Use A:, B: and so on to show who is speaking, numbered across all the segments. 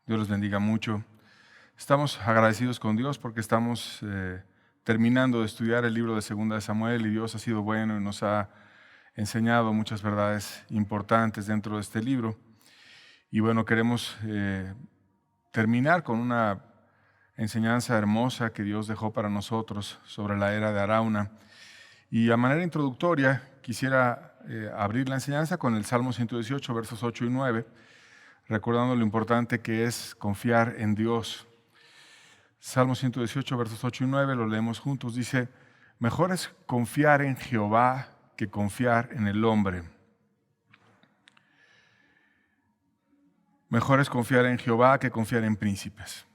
A: Dios los bendiga mucho. Estamos agradecidos con Dios porque estamos terminando de estudiar el libro de Segunda de Samuel y Dios ha sido bueno y nos ha enseñado muchas verdades importantes dentro de este libro. Y bueno, queremos terminar con una enseñanza hermosa que Dios dejó para nosotros sobre la era de Arauna. Y a manera introductoria quisiera abrir la enseñanza con el Salmo 118, versos 8 y 9, recordando lo importante que es confiar en Dios. Salmo 118, versos 8 y 9, lo leemos juntos. Dice: mejor es confiar en Jehová que confiar en el hombre. Mejor es confiar en Jehová que confiar en príncipes.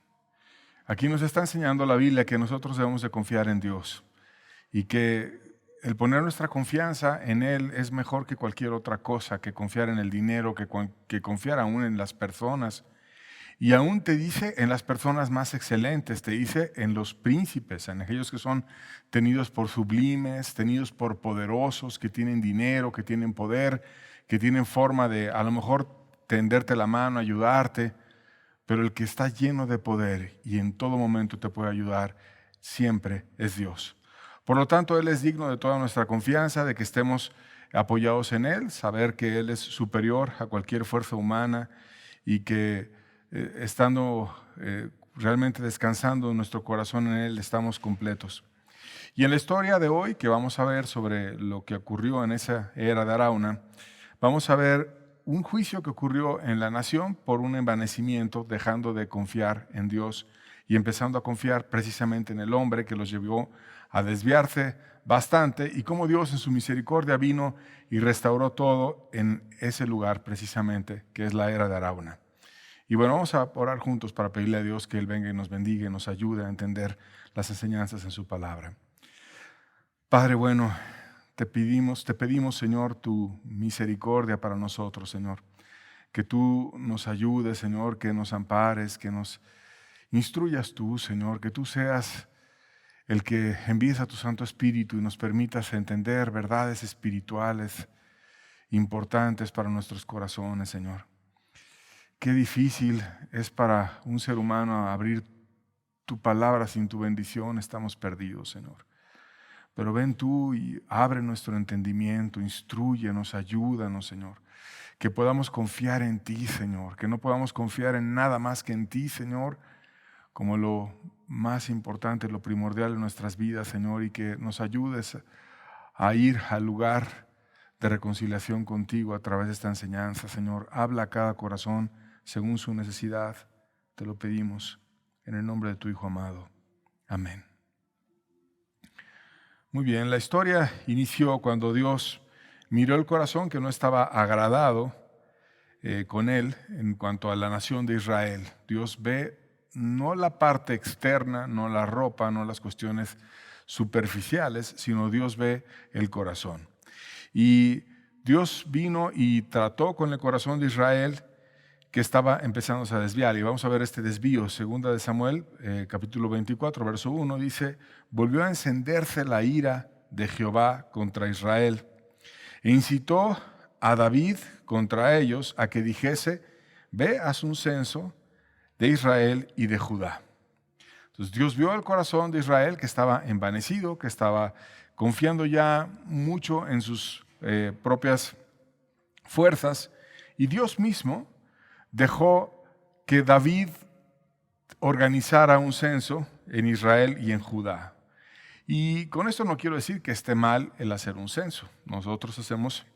A: Aquí nos está enseñando la Biblia que nosotros debemos de confiar en Dios y que el poner nuestra confianza en Él es mejor que cualquier otra cosa, que confiar en el dinero, que confiar aún en las personas. Y aún te dice en las personas más excelentes, te dice en los príncipes, en aquellos que son tenidos por sublimes, tenidos por poderosos, que tienen dinero, que tienen poder, que tienen forma de a lo mejor tenderte la mano, ayudarte, pero el que está lleno de poder y en todo momento te puede ayudar siempre es Dios. Por lo tanto, Él es digno de toda nuestra confianza, de que estemos apoyados en Él, saber que Él es superior a cualquier fuerza humana y que estando realmente descansando en nuestro corazón en Él, estamos completos. Y en la historia de hoy, que vamos a ver sobre lo que ocurrió en esa era de Arauna, vamos a ver un juicio que ocurrió en la nación por un envanecimiento, dejando de confiar en Dios y empezando a confiar precisamente en el hombre, que los llevó a desviarse bastante, y cómo Dios en su misericordia vino y restauró todo en ese lugar precisamente, que es la era de Arauna. Y bueno, vamos a orar juntos para pedirle a Dios que Él venga y nos bendiga y nos ayude a entender las enseñanzas en su palabra. Padre bueno, te pedimos, Señor, tu misericordia para nosotros, Señor. Que tú nos ayudes, Señor, que nos ampares, que nos instruyas tú, Señor, que tú seas el que envíes a tu Santo Espíritu y nos permitas entender verdades espirituales importantes para nuestros corazones, Señor. Qué difícil es para un ser humano abrir tu palabra sin tu bendición, estamos perdidos, Señor. Pero ven tú y abre nuestro entendimiento, instrúyenos, ayúdanos, Señor. Que podamos confiar en ti, Señor, que no podamos confiar en nada más que en ti, Señor, como lo más importante, lo primordial en nuestras vidas, Señor, y que nos ayudes a ir al lugar de reconciliación contigo a través de esta enseñanza, Señor. Habla a cada corazón según su necesidad, te lo pedimos en el nombre de tu Hijo amado. Amén. Muy bien, la historia inició cuando Dios miró el corazón que no estaba agradado con él en cuanto a la nación de Israel. Dios ve no la parte externa, no la ropa, no las cuestiones superficiales, sino Dios ve el corazón. Y Dios vino y trató con el corazón de Israel, que estaba empezándose a desviar. Y vamos a ver este desvío. Segunda de Samuel, capítulo 24, verso 1, dice: volvió a encenderse la ira de Jehová contra Israel, e incitó a David contra ellos a que dijese: ve, haz un censo de Israel y de Judá. Entonces Dios vio el corazón de Israel, que estaba envanecido, que estaba confiando ya mucho en sus propias fuerzas, y Dios mismo dejó que David organizara un censo en Israel y en Judá. Y con esto no quiero decir que esté mal el hacer un censo. Nosotros hacemos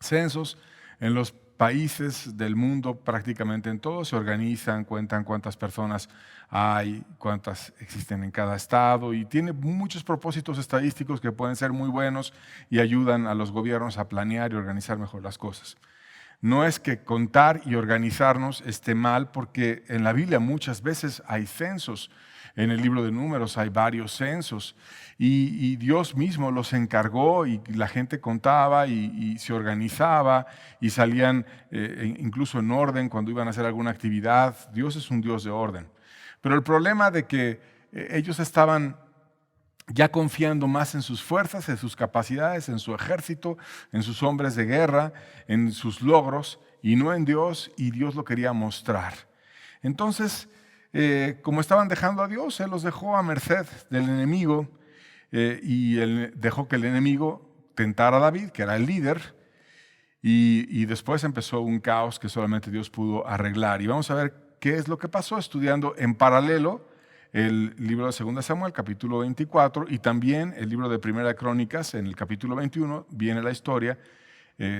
A: censos en los países del mundo, prácticamente en todos, se organizan, cuentan cuántas personas hay, cuántas existen en cada estado, y tiene muchos propósitos estadísticos que pueden ser muy buenos y ayudan a los gobiernos a planear y organizar mejor las cosas. No es que contar y organizarnos esté mal, porque en la Biblia muchas veces hay censos. En el libro de Números hay varios censos y Dios mismo los encargó, y la gente contaba y se organizaba y salían incluso en orden cuando iban a hacer alguna actividad. Dios es un Dios de orden. Pero el problema de que ellos estaban ya confiando más en sus fuerzas, en sus capacidades, en su ejército, en sus hombres de guerra, en sus logros, y no en Dios, y Dios lo quería mostrar. Entonces, como estaban dejando a Dios, Él los dejó a merced del enemigo y Él dejó que el enemigo tentara a David, que era el líder, y después empezó un caos que solamente Dios pudo arreglar. Y vamos a ver qué es lo que pasó estudiando en paralelo el libro de 2 Samuel, capítulo 24, y también el libro de Primera de Crónicas, en el capítulo 21, viene la historia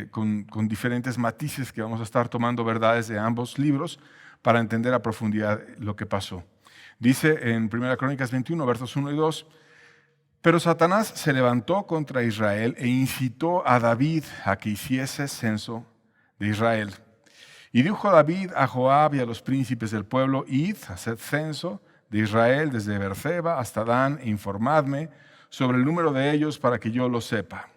A: con diferentes matices que vamos a estar tomando verdades de ambos libros para entender a profundidad lo que pasó. Dice en Primera de Crónicas 21, versos 1 y 2, pero Satanás se levantó contra Israel e incitó a David a que hiciese censo de Israel. Y dijo David a Joab y a los príncipes del pueblo, id, haced censo de Israel desde Beerseba hasta Dan e informadme sobre el número de ellos para que yo lo sepa.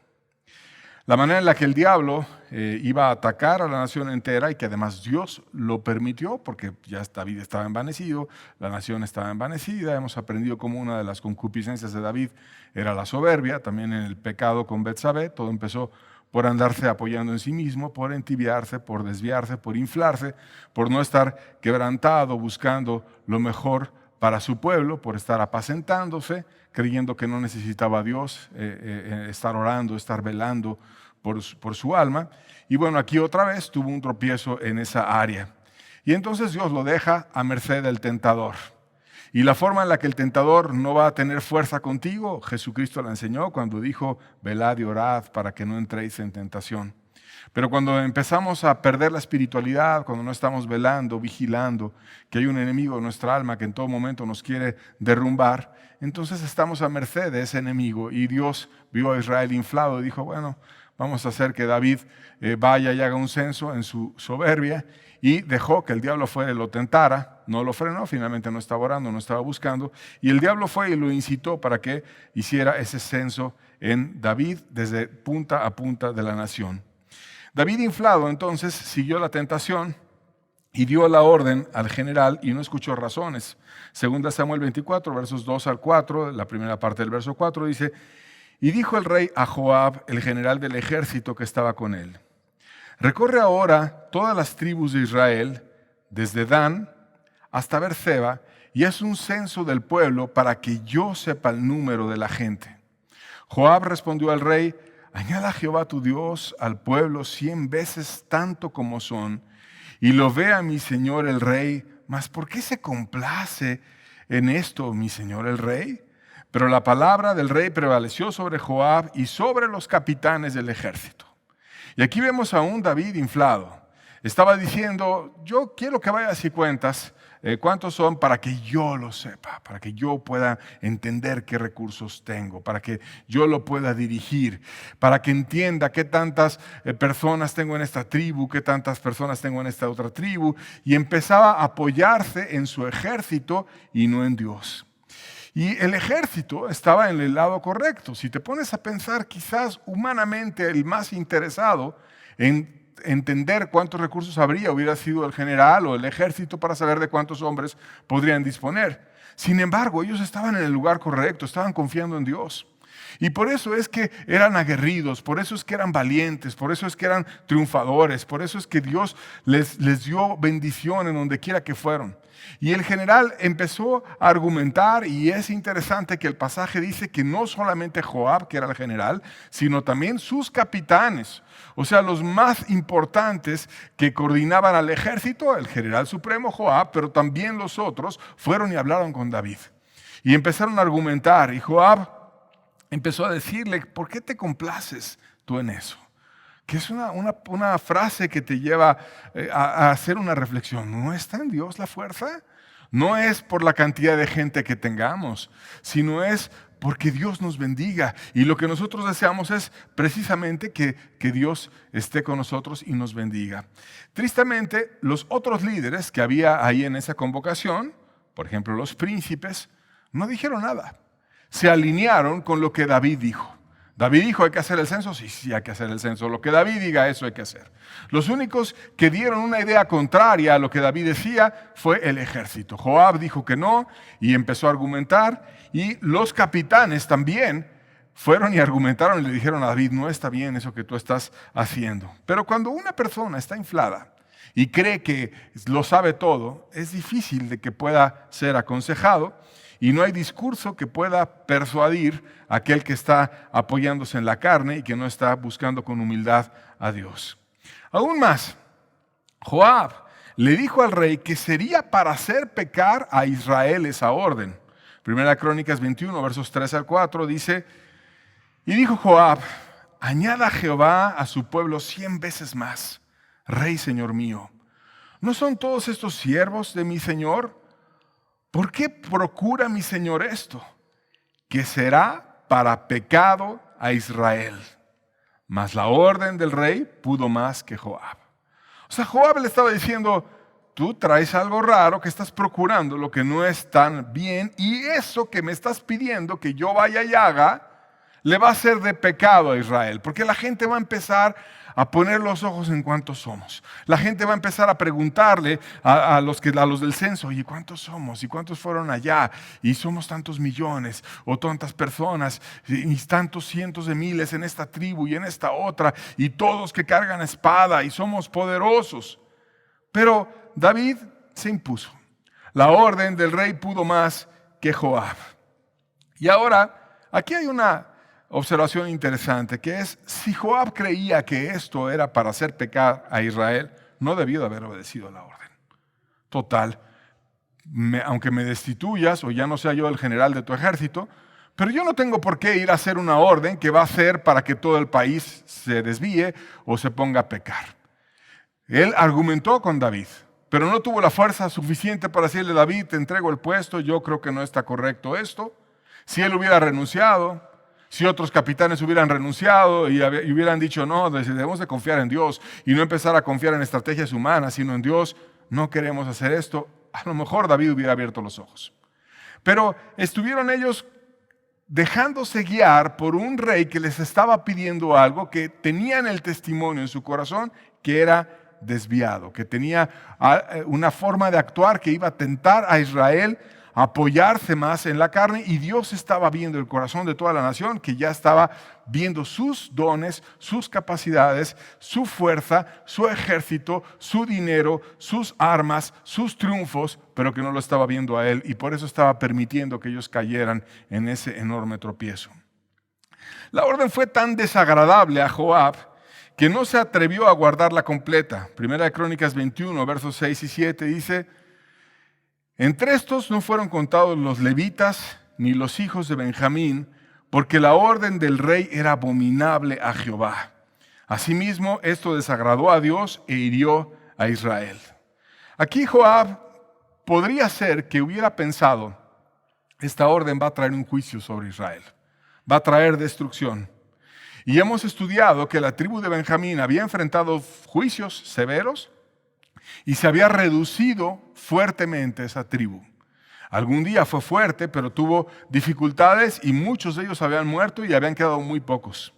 A: La manera en la que el diablo iba a atacar a la nación entera y que además Dios lo permitió porque ya David estaba envanecido, la nación estaba envanecida. Hemos aprendido cómo una de las concupiscencias de David era la soberbia, también en el pecado con Betsabé. Todo empezó por andarse apoyando en sí mismo, por entibiarse, por desviarse, por inflarse, por no estar quebrantado, buscando lo mejor para su pueblo, por estar apacentándose, creyendo que no necesitaba a Dios, estar orando, estar velando por su alma. Y bueno, aquí otra vez tuvo un tropiezo en esa área. Y entonces Dios lo deja a merced del tentador. Y la forma en la que el tentador no va a tener fuerza contigo, Jesucristo la enseñó cuando dijo, velad y orad para que no entréis en tentación. Pero cuando empezamos a perder la espiritualidad, cuando no estamos velando, vigilando, que hay un enemigo en nuestra alma que en todo momento nos quiere derrumbar, entonces estamos a merced de ese enemigo. Y Dios vio a Israel inflado y dijo, bueno, vamos a hacer que David vaya y haga un censo en su soberbia, y dejó que el diablo fuera y lo tentara. No lo frenó, finalmente no estaba orando, no estaba buscando, y el diablo fue y lo incitó para que hiciera ese censo en David desde punta a punta de la nación. David, inflado, entonces siguió la tentación y dio la orden al general y no escuchó razones. 2 Samuel 24, versos 2 al 4, la primera parte del verso 4 dice, y dijo el rey a Joab, el general del ejército que estaba con él, recorre ahora todas las tribus de Israel, desde Dan hasta Beerseba, y haz un censo del pueblo para que yo sepa el número de la gente. Joab respondió al rey, añada Jehová tu Dios al pueblo 100 veces tanto como son, y lo vea mi señor el rey, mas ¿por qué se complace en esto mi señor el rey? Pero la palabra del rey prevaleció sobre Joab y sobre los capitanes del ejército. Y aquí vemos a un David inflado. Estaba diciendo, yo quiero que vayas y cuentas cuántos son para que yo lo sepa, para que yo pueda entender qué recursos tengo, para que yo lo pueda dirigir, para que entienda qué tantas personas tengo en esta tribu, qué tantas personas tengo en esta otra tribu. Y empezaba a apoyarse en su ejército y no en Dios. Y el ejército estaba en el lado correcto. Si te pones a pensar, quizás humanamente el más interesado en entender cuántos recursos habría hubiera sido el general o el ejército para saber de cuántos hombres podrían disponer. Sin embargo, ellos estaban en el lugar correcto, estaban confiando en Dios. Y por eso es que eran aguerridos, por eso es que eran valientes, por eso es que eran triunfadores, por eso es que Dios les dio bendición en donde quiera que fueron. Y el general empezó a argumentar, y es interesante que el pasaje dice que no solamente Joab, que era el general, sino también sus capitanes, o sea, los más importantes que coordinaban al ejército, el general supremo Joab, pero también los otros fueron y hablaron con David. Y empezaron a argumentar, y Joab empezó a decirle, ¿por qué te complaces tú en eso? Que es una frase que te lleva a hacer una reflexión. ¿No está en Dios la fuerza? No es por la cantidad de gente que tengamos, sino es porque Dios nos bendiga. Y lo que nosotros deseamos es precisamente que Dios esté con nosotros y nos bendiga. Tristemente, los otros líderes que había ahí en esa convocación, por ejemplo los príncipes, no dijeron nada. Se alinearon con lo que David dijo. David dijo, ¿hay que hacer el censo? Sí, hay que hacer el censo. Lo que David diga, eso hay que hacer. Los únicos que dieron una idea contraria a lo que David decía fue el ejército. Joab dijo que no y empezó a argumentar, y los capitanes también fueron y argumentaron y le dijeron a David, no está bien eso que tú estás haciendo. Pero cuando una persona está inflada y cree que lo sabe todo, es difícil de que pueda ser aconsejado y no hay discurso que pueda persuadir a aquel que está apoyándose en la carne y que no está buscando con humildad a Dios. Aún más, Joab le dijo al rey que sería para hacer pecar a Israel esa orden. Primera Crónicas 21, versos 3 al 4 dice: y dijo Joab: añada Jehová a su pueblo 100 veces más, rey señor mío. ¿No son todos estos siervos de mi señor? ¿Por qué procura mi señor esto? Que será para pecado a Israel. Mas la orden del rey pudo más que Joab. O sea, Joab le estaba diciendo: tú traes algo raro, que estás procurando lo que no es tan bien, y eso que me estás pidiendo que yo vaya y haga, le va a ser de pecado a Israel, porque la gente va a empezar a poner los ojos en cuántos somos. La gente va a empezar a preguntarle a los del censo: oye, ¿cuántos somos? ¿Y cuántos fueron allá? Y somos tantos millones o tantas personas y tantos cientos de miles en esta tribu y en esta otra, y todos que cargan espada y somos poderosos. Pero David se impuso. La orden del rey pudo más que Joab. Y ahora, aquí hay una observación interesante, que es: si Joab creía que esto era para hacer pecar a Israel, no debió de haber obedecido la orden. Total, aunque me destituyas o ya no sea yo el general de tu ejército, pero yo no tengo por qué ir a hacer una orden que va a ser para que todo el país se desvíe o se ponga a pecar. Él argumentó con David, pero no tuvo la fuerza suficiente para decirle: David, te entrego el puesto, yo creo que no está correcto esto. Si él hubiera renunciado, si otros capitanes hubieran renunciado y hubieran dicho: no, debemos de confiar en Dios y no empezar a confiar en estrategias humanas, sino en Dios, no queremos hacer esto, a lo mejor David hubiera abierto los ojos. Pero estuvieron ellos dejándose guiar por un rey que les estaba pidiendo algo, que tenían el testimonio en su corazón que era desviado, que tenía una forma de actuar que iba a tentar a Israel a apoyarse más en la carne, y Dios estaba viendo el corazón de toda la nación, que ya estaba viendo sus dones, sus capacidades, su fuerza, su ejército, su dinero, sus armas, sus triunfos, pero que no lo estaba viendo a él, y por eso estaba permitiendo que ellos cayeran en ese enorme tropiezo. La orden fue tan desagradable a Joab que no se atrevió a guardarla completa. Primera de Crónicas 21, versos 6 y 7 dice: entre estos no fueron contados los levitas ni los hijos de Benjamín, porque la orden del rey era abominable a Jehová. Asimismo, esto desagradó a Dios e hirió a Israel. Aquí Joab podría ser que hubiera pensado: esta orden va a traer un juicio sobre Israel, va a traer destrucción. Y hemos estudiado que la tribu de Benjamín había enfrentado juicios severos y se había reducido fuertemente esa tribu. Algún día fue fuerte, pero tuvo dificultades y muchos de ellos habían muerto y habían quedado muy pocos.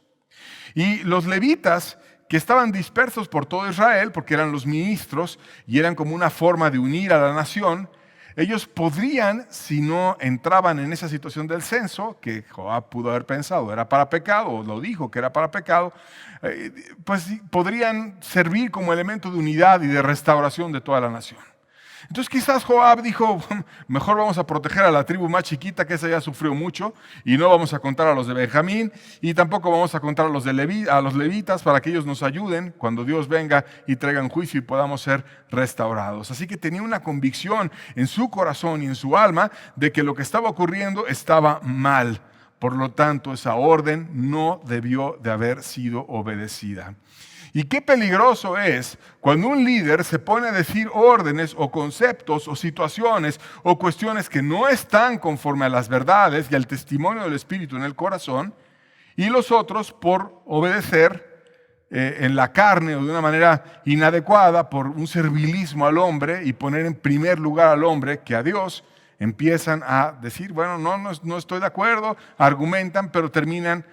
A: Y los levitas, que estaban dispersos por todo Israel, porque eran los ministros y eran como una forma de unir a la nación, ellos podrían, si no entraban en esa situación del censo, que Joab pudo haber pensado era para pecado, o lo dijo que era para pecado, pues podrían servir como elemento de unidad y de restauración de toda la nación. Entonces quizás Joab dijo: mejor vamos a proteger a la tribu más chiquita, que esa ya sufrió mucho, y no vamos a contar a los de Benjamín, y tampoco vamos a contar a los levitas para que ellos nos ayuden cuando Dios venga y traiga un juicio y podamos ser restaurados. Así que tenía una convicción en su corazón y en su alma de que lo que estaba ocurriendo estaba mal. Por lo tanto, esa orden no debió de haber sido obedecida. Y qué peligroso es cuando un líder se pone a decir órdenes o conceptos o situaciones o cuestiones que no están conforme a las verdades y al testimonio del Espíritu en el corazón, y los otros, por obedecer en la carne o de una manera inadecuada, por un servilismo al hombre y poner en primer lugar al hombre que a Dios, empiezan a decir: bueno, no estoy de acuerdo, argumentan, pero terminan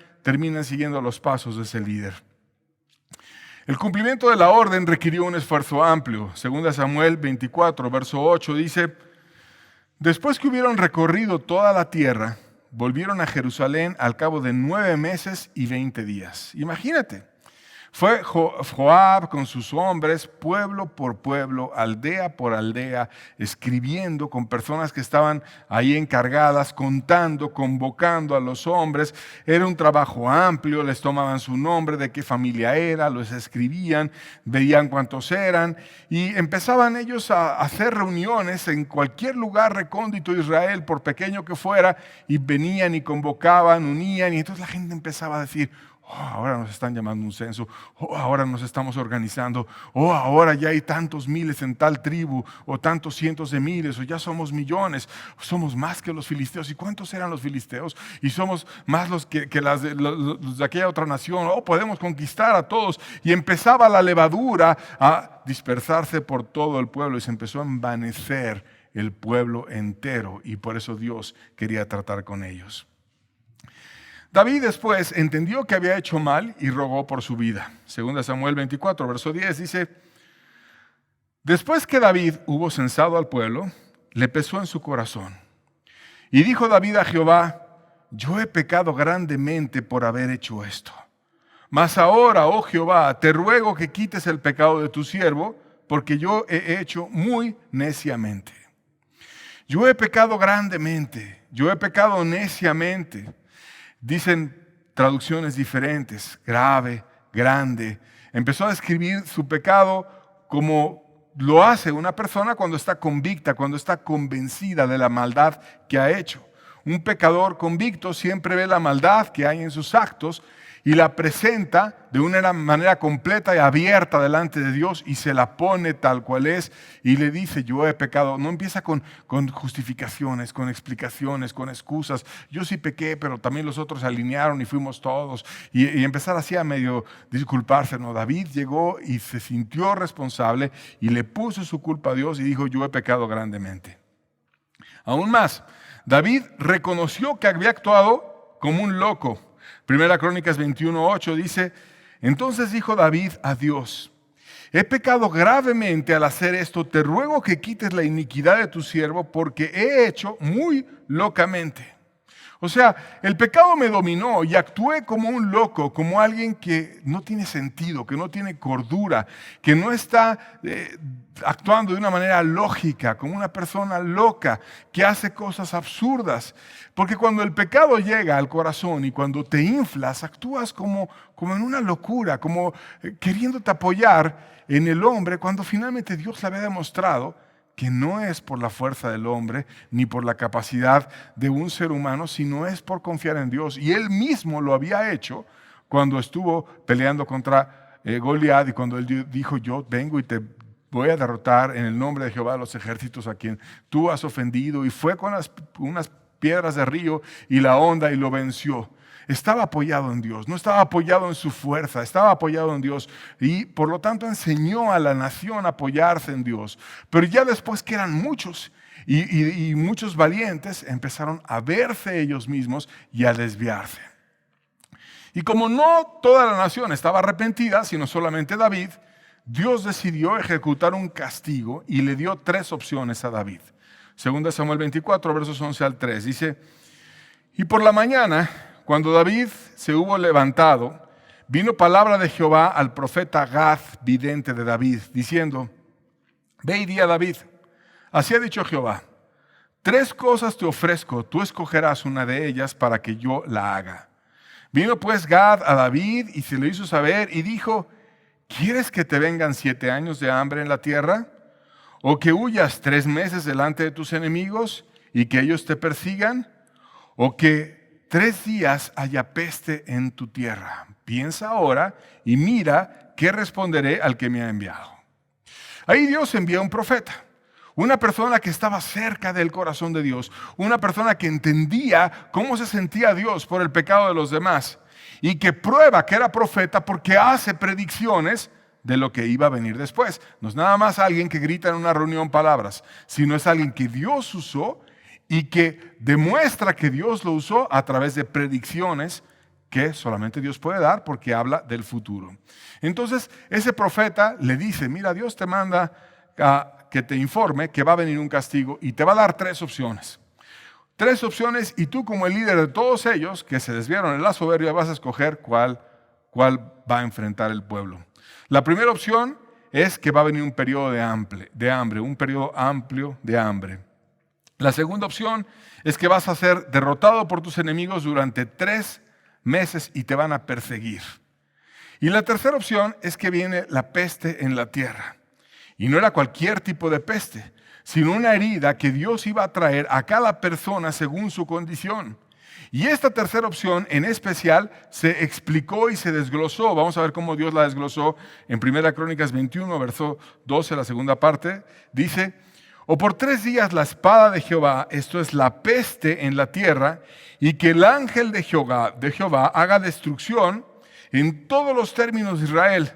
A: siguiendo los pasos de ese líder. El cumplimiento de la orden requirió un esfuerzo amplio. 2 Samuel 24, verso 8 dice: después que hubieron recorrido toda la tierra, volvieron a Jerusalén al cabo de 9 meses y 20 días. Imagínate, Fue Joab con sus hombres, pueblo por pueblo, aldea por aldea, escribiendo con personas que estaban ahí encargadas, contando, convocando a los hombres. Era un trabajo amplio, les tomaban su nombre, de qué familia era, los escribían, veían cuántos eran y empezaban ellos a hacer reuniones en cualquier lugar recóndito de Israel, por pequeño que fuera, y venían y convocaban, unían, y entonces la gente empezaba a decir: oh, ahora nos están llamando un censo, oh, ahora nos estamos organizando, oh, ahora ya hay tantos miles en tal tribu, o tantos cientos de miles, o ya somos millones, somos más que los filisteos. ¿Y cuántos eran los filisteos? Y somos más los que los de aquella otra nación. Oh, podemos conquistar a todos. Y empezaba la levadura a dispersarse por todo el pueblo y se empezó a envanecer el pueblo entero, y por eso Dios quería tratar con ellos. David después entendió que había hecho mal y rogó por su vida. 2 Samuel 24, verso 10 dice: después que David hubo censado al pueblo, le pesó en su corazón. Y dijo David a Jehová: yo he pecado grandemente por haber hecho esto. Mas ahora, oh Jehová, te ruego que quites el pecado de tu siervo, porque yo he hecho muy neciamente. Yo he pecado grandemente, yo he pecado neciamente. Dicen traducciones diferentes: grave, grande. Empezó a describir su pecado como lo hace una persona cuando está convicta, cuando está convencida de la maldad que ha hecho. Un pecador convicto siempre ve la maldad que hay en sus actos y la presenta de una manera completa y abierta delante de Dios y se la pone tal cual es y le dice: yo he pecado. No empieza con justificaciones, con explicaciones, con excusas. Yo sí pequé, pero también los otros se alinearon y fuimos todos. Y empezar así a medio disculparse. No, David llegó y se sintió responsable y le puso su culpa a Dios y dijo: yo he pecado grandemente. Aún más, David reconoció que había actuado como un loco. Primera Crónicas 21:8 dice: entonces dijo David a Dios: he pecado gravemente al hacer esto, te ruego que quites la iniquidad de tu siervo, porque he hecho muy locamente. O sea, el pecado me dominó y actué como un loco, como alguien que no tiene sentido, que no tiene cordura, que no está actuando de una manera lógica, como una persona loca que hace cosas absurdas. Porque cuando el pecado llega al corazón y cuando te inflas, actúas como en una locura, como queriéndote apoyar en el hombre, cuando finalmente Dios le había demostrado que no es por la fuerza del hombre, ni por la capacidad de un ser humano, sino es por confiar en Dios. Y Él mismo lo había hecho cuando estuvo peleando contra Goliat, y cuando Él dijo: yo vengo y te voy a derrotar en el nombre de Jehová de los ejércitos, a quien tú has ofendido. Y fue con unas piedras de río y la onda y lo venció. Estaba apoyado en Dios, no estaba apoyado en su fuerza, estaba apoyado en Dios y por lo tanto enseñó a la nación a apoyarse en Dios. Pero ya después que eran muchos y muchos valientes, empezaron a verse ellos mismos y a desviarse. Y como no toda la nación estaba arrepentida, sino solamente David, Dios decidió ejecutar un castigo y le dio 3 opciones a David. 2 Samuel 24, versos 11 al 3, dice: y por la mañana, cuando David se hubo levantado, vino palabra de Jehová al profeta Gad, vidente de David, diciendo: ve y di a David, así ha dicho Jehová, 3 cosas te ofrezco, tú escogerás una de ellas para que yo la haga. Vino pues Gad a David y se lo hizo saber y dijo: ¿quieres que te vengan 7 años de hambre en la tierra? ¿O que huyas 3 meses delante de tus enemigos y que ellos te persigan? ¿O que 3 días haya peste en tu tierra? Piensa ahora y mira qué responderé al que me ha enviado. Ahí Dios envía un profeta, una persona que estaba cerca del corazón de Dios, una persona que entendía cómo se sentía Dios por el pecado de los demás y que prueba que era profeta porque hace predicciones de lo que iba a venir después. No es nada más alguien que grita en una reunión palabras, sino es alguien que Dios usó y que demuestra que Dios lo usó a través de predicciones que solamente Dios puede dar porque habla del futuro. Entonces ese profeta le dice: mira, Dios te manda a que te informe que va a venir un castigo y te va a dar 3 opciones. 3 opciones y tú, como el líder de todos ellos que se desviaron en la soberbia, vas a escoger cuál va a enfrentar el pueblo. La primera opción es que va a venir un periodo de hambre, un periodo amplio de hambre. La segunda opción es que vas a ser derrotado por tus enemigos durante 3 meses y te van a perseguir. Y la tercera opción es que viene la peste en la tierra. Y no era cualquier tipo de peste, sino una herida que Dios iba a traer a cada persona según su condición. Y esta tercera opción en especial se explicó y se desglosó. Vamos a ver cómo Dios la desglosó en 1 Crónicas 21, verso 12, la segunda parte. Dice: o por 3 días la espada de Jehová, esto es la peste en la tierra, y que el ángel de Jehová haga destrucción en todos los términos de Israel.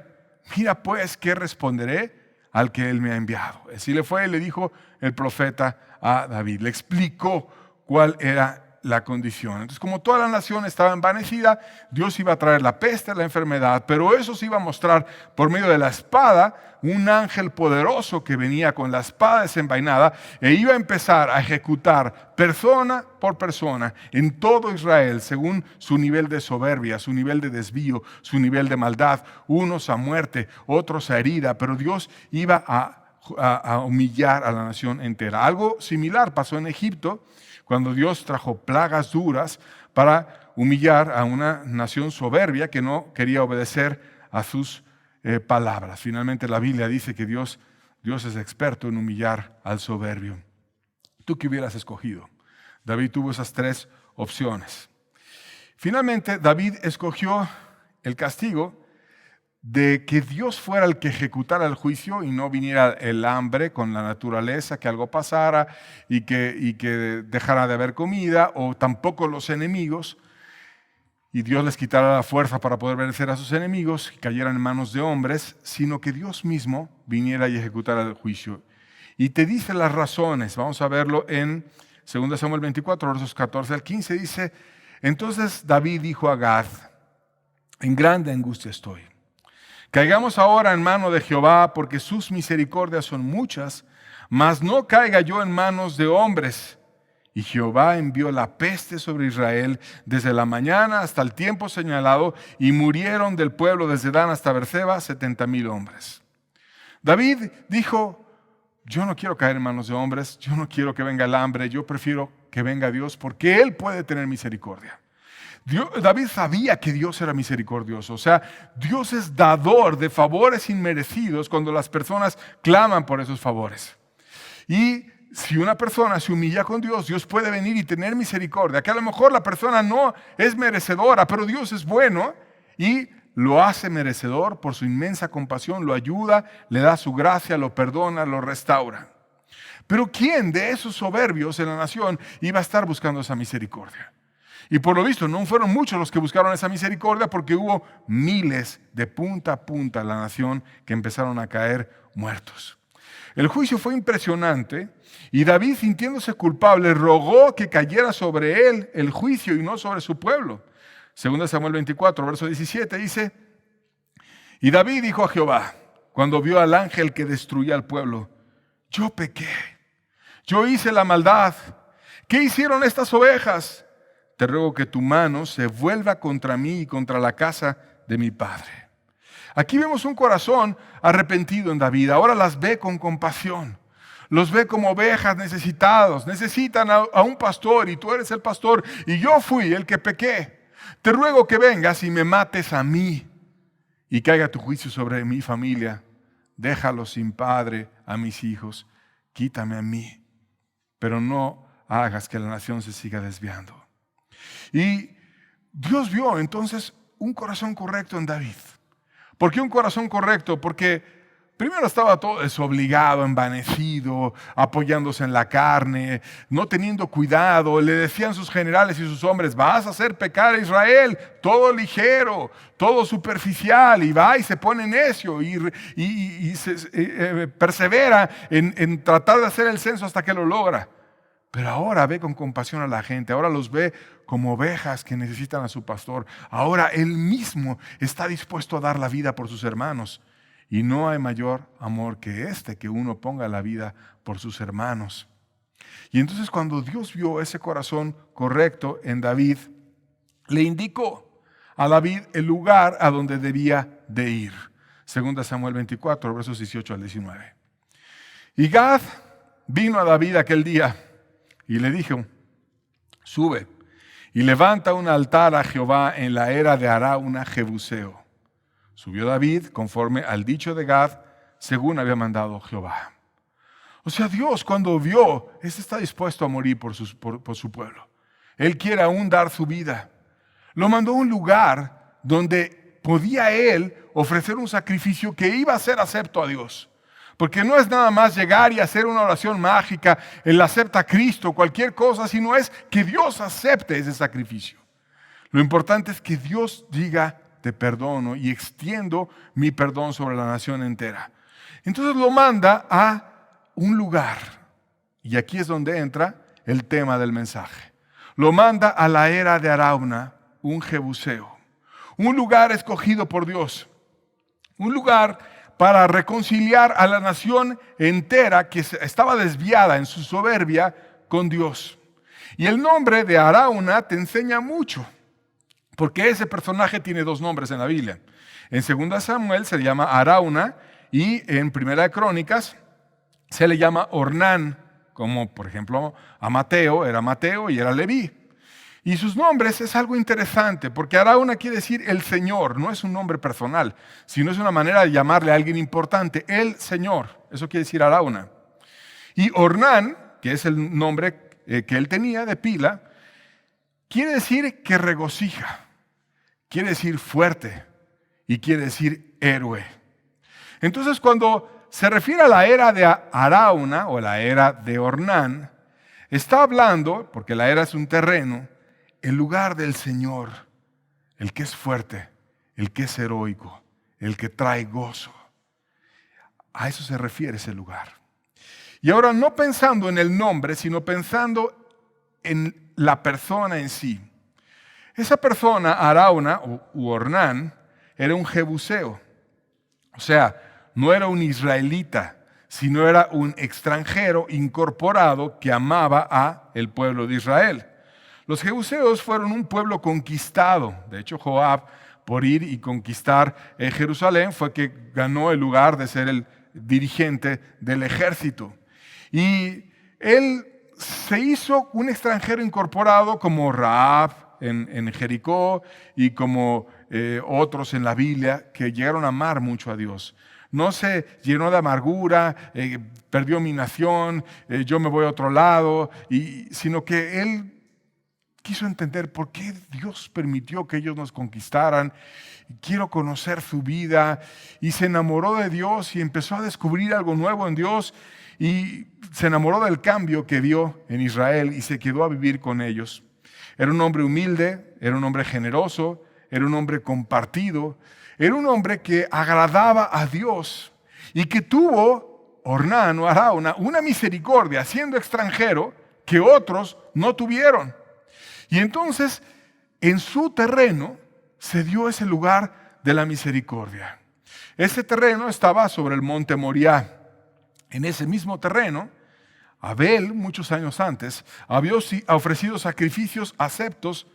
A: Mira pues, ¿qué responderé al que él me ha enviado? Así le fue y le dijo el profeta a David. Le explicó cuál era la condición. Entonces, como toda la nación estaba envanecida, Dios iba a traer la peste, la enfermedad, pero eso se iba a mostrar por medio de la espada, un ángel poderoso que venía con la espada desenvainada e iba a empezar a ejecutar persona por persona en todo Israel, según su nivel de soberbia, su nivel de desvío, su nivel de maldad, unos a muerte, otros a herida, pero Dios iba a humillar a la nación entera. Algo similar pasó en Egipto, cuando Dios trajo plagas duras para humillar a una nación soberbia que no quería obedecer a sus palabras. Finalmente la Biblia dice que Dios es experto en humillar al soberbio. ¿Tú qué hubieras escogido? David tuvo esas 3 opciones. Finalmente David escogió el castigo de que Dios fuera el que ejecutara el juicio y no viniera el hambre con la naturaleza, que algo pasara y que dejara de haber comida, o tampoco los enemigos, y Dios les quitara la fuerza para poder vencer a sus enemigos y cayeran en manos de hombres, sino que Dios mismo viniera y ejecutara el juicio. Y te dice las razones. Vamos a verlo en 2 Samuel 24, versos 14 al 15. Dice: entonces David dijo a Gad: en grande angustia estoy. Caigamos ahora en mano de Jehová, porque sus misericordias son muchas, mas no caiga yo en manos de hombres. Y Jehová envió la peste sobre Israel desde la mañana hasta el tiempo señalado, y murieron del pueblo desde Dan hasta Beerseba 70,000 hombres. David dijo: yo no quiero caer en manos de hombres, yo no quiero que venga el hambre, yo prefiero que venga Dios, porque Él puede tener misericordia. David sabía que Dios era misericordioso, o sea, Dios es dador de favores inmerecidos cuando las personas claman por esos favores. Y si una persona se humilla con Dios, Dios puede venir y tener misericordia, que a lo mejor la persona no es merecedora, pero Dios es bueno y lo hace merecedor por su inmensa compasión, lo ayuda, le da su gracia, lo perdona, lo restaura. Pero ¿quién de esos soberbios en la nación iba a estar buscando esa misericordia? Y por lo visto no fueron muchos los que buscaron esa misericordia, porque hubo miles de punta a punta en la nación que empezaron a caer muertos. El juicio fue impresionante y David, sintiéndose culpable, rogó que cayera sobre él el juicio y no sobre su pueblo. 2 Samuel 24, verso 17 dice: y David dijo a Jehová, cuando vio al ángel que destruía al pueblo: yo pequé, yo hice la maldad. ¿Qué hicieron estas ovejas? Te ruego que tu mano se vuelva contra mí y contra la casa de mi padre. Aquí vemos un corazón arrepentido en David. Ahora las ve con compasión. Los ve como ovejas necesitados. Necesitan a un pastor y tú eres el pastor y yo fui el que pequé. Te ruego que vengas y me mates a mí y caiga tu juicio sobre mi familia. Déjalo sin padre a mis hijos. Quítame a mí. Pero no hagas que la nación se siga desviando. Y Dios vio entonces un corazón correcto en David. ¿Por qué un corazón correcto? Porque primero estaba todo desobligado, envanecido, apoyándose en la carne, no teniendo cuidado. Le decían sus generales y sus hombres: vas a hacer pecar a Israel, todo ligero, todo superficial. Y va y se pone necio y persevera en tratar de hacer el censo hasta que lo logra. Pero ahora ve con compasión a la gente, ahora los ve como ovejas que necesitan a su pastor. Ahora él mismo está dispuesto a dar la vida por sus hermanos. Y no hay mayor amor que este, que uno ponga la vida por sus hermanos. Y entonces cuando Dios vio ese corazón correcto en David, le indicó: a David el lugar a donde debía de ir. 2 Samuel 24, versos 18 al 19. Y Gad vino a David aquel día y le dijo: sube y levanta un altar a Jehová en la era de Arauna Jebuseo. Subió David conforme al dicho de Gad, según había mandado Jehová. O sea, Dios cuando vio, está dispuesto a morir por su pueblo. Él quiere aún dar su vida. Lo mandó a un lugar donde podía él ofrecer un sacrificio que iba a ser acepto a Dios. Porque no es nada más llegar y hacer una oración mágica, Él acepta a Cristo, cualquier cosa, sino es que Dios acepte ese sacrificio. Lo importante es que Dios diga: te perdono y extiendo mi perdón sobre la nación entera. Entonces lo manda a un lugar, y aquí es donde entra el tema del mensaje. Lo manda a la era de Arauna, un Jebuseo, un lugar escogido por Dios, un lugar para reconciliar a la nación entera que estaba desviada en su soberbia con Dios. Y el nombre de Arauna te enseña mucho, porque ese personaje tiene dos nombres en la Biblia. En 2 Samuel se le llama Arauna y en 1 Crónicas se le llama Ornán, como por ejemplo a Mateo era Mateo y era Leví. Y sus nombres es algo interesante, porque Arauna quiere decir el Señor, no es un nombre personal, sino es una manera de llamarle a alguien importante, el Señor, eso quiere decir Arauna. Y Ornán, que es el nombre que él tenía de pila, quiere decir que regocija, quiere decir fuerte y quiere decir héroe. Entonces cuando se refiere a la era de Arauna o la era de Ornán, está hablando, porque la era es un terreno, el lugar del Señor, el que es fuerte, el que es heroico, el que trae gozo. A eso se refiere ese lugar. Y ahora no pensando en el nombre, sino pensando en la persona en sí. Esa persona, Arauna u Ornán, era un jebuseo. O sea, no era un israelita, sino era un extranjero incorporado que amaba a el pueblo de Israel. Los jebuseos fueron un pueblo conquistado. De hecho, Joab, por ir y conquistar Jerusalén, fue que ganó el lugar de ser el dirigente del ejército. Y él se hizo un extranjero incorporado como Rahab en Jericó y como otros en la Biblia que llegaron a amar mucho a Dios. No se llenó de amargura, perdió mi nación, yo me voy a otro lado, sino que él quiso entender por qué Dios permitió que ellos nos conquistaran. Quiero conocer su vida. Y se enamoró de Dios y empezó a descubrir algo nuevo en Dios. Y se enamoró del cambio que vio en Israel y se quedó a vivir con ellos. Era un hombre humilde, era un hombre generoso, era un hombre compartido. Era un hombre que agradaba a Dios y que tuvo, Ornán o Arauna, una misericordia siendo extranjero que otros no tuvieron. Y entonces, en su terreno se dio ese lugar de la misericordia. Ese terreno estaba sobre el monte Moriah. En ese mismo terreno, Abel, muchos años antes, había ofrecido sacrificios aceptos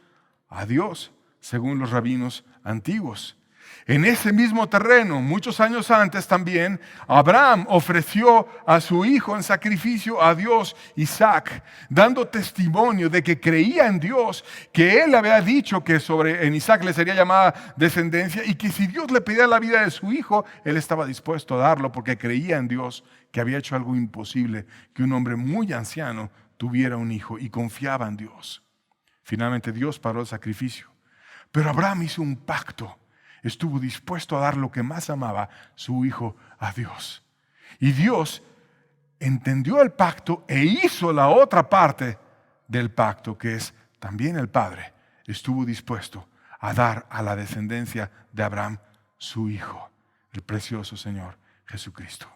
A: a Dios, según los rabinos antiguos. En ese mismo terreno, muchos años antes también, Abraham ofreció a su hijo en sacrificio a Dios, Isaac, dando testimonio de que creía en Dios, que él había dicho que en Isaac le sería llamada descendencia y que si Dios le pedía la vida de su hijo, él estaba dispuesto a darlo porque creía en Dios, que había hecho algo imposible, que un hombre muy anciano tuviera un hijo y confiaba en Dios. Finalmente Dios paró el sacrificio, pero Abraham hizo un pacto. Estuvo dispuesto a dar lo que más amaba, su hijo, a Dios. Y Dios entendió el pacto e hizo la otra parte del pacto, que es también el Padre estuvo dispuesto a dar a la descendencia de Abraham su hijo, el precioso Señor Jesucristo.